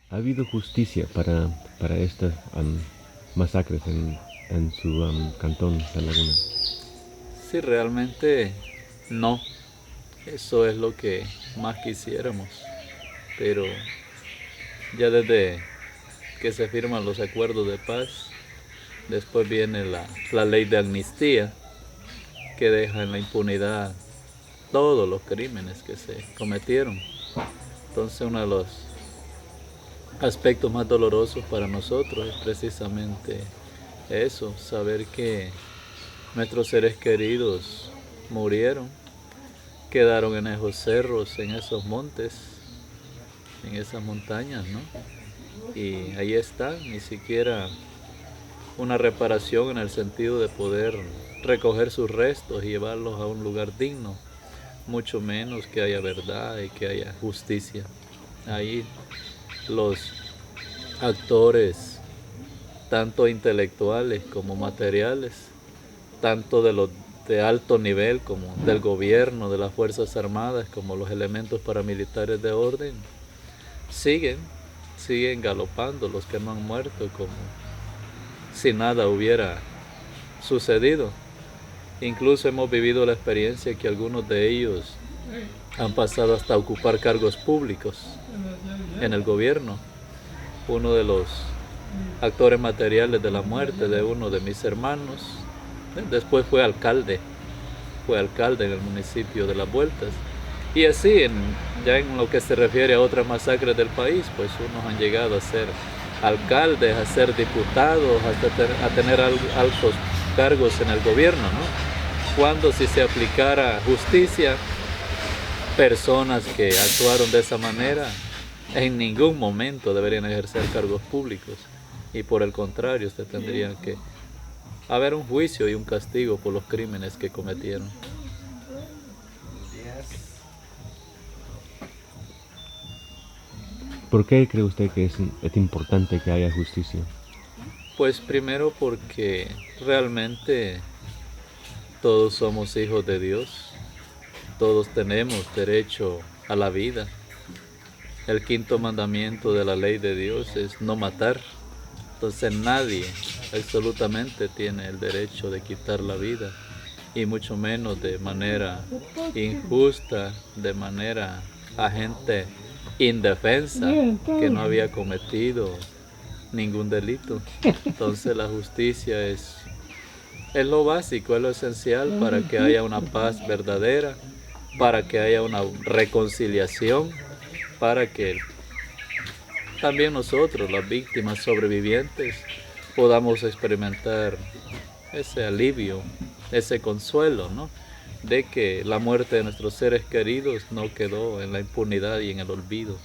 ¿Ha habido justicia para estas masacres en su cantón, La Laguna? Sí, realmente no. Eso es lo que más quisiéramos. Pero ya desde que se firman los acuerdos de paz, después viene la ley de amnistía que deja en la impunidad todos los crímenes que se cometieron. Entonces uno de los aspectos más dolorosos para nosotros es precisamente eso, saber que nuestros seres queridos murieron, quedaron en esos cerros, en esos montes, en esas montañas, ¿no? Y ahí está, ni siquiera una reparación en el sentido de poder recoger sus restos y llevarlos a un lugar digno, mucho menos que haya verdad y que haya justicia. Ahí los actores, tanto intelectuales como materiales, tanto de los de alto nivel como del gobierno, de las Fuerzas Armadas, como los elementos paramilitares de orden, siguen, siguen galopando los que no han muerto como si nada hubiera sucedido. Incluso hemos vivido la experiencia que algunos de ellos han pasado hasta ocupar cargos públicos en el gobierno. Uno de los actores materiales de la muerte de uno de mis hermanos, después fue alcalde en el municipio de Las Vueltas. Y así, ya en lo que se refiere a otras masacres del país, pues unos han llegado a ser alcaldes, a ser diputados, a tener altos cargos en el gobierno, ¿no? Cuando si se aplicara justicia, personas que actuaron de esa manera en ningún momento deberían ejercer cargos públicos y por el contrario, usted tendría que haber un juicio y un castigo por los crímenes que cometieron. ¿Por qué cree usted que es importante que haya justicia? Pues primero porque realmente todos somos hijos de Dios, todos tenemos derecho a la vida. El quinto mandamiento de la ley de Dios es no matar. Entonces nadie absolutamente tiene el derecho de quitar la vida y mucho menos de manera injusta, de manera a gente indefensa que no había cometido ningún delito. Entonces la justicia es lo básico, es lo esencial para que haya una paz verdadera, para que haya una reconciliación, para que también nosotros, las víctimas sobrevivientes, podamos experimentar ese alivio, ese consuelo, ¿no? De que la muerte de nuestros seres queridos no quedó en la impunidad y en el olvido.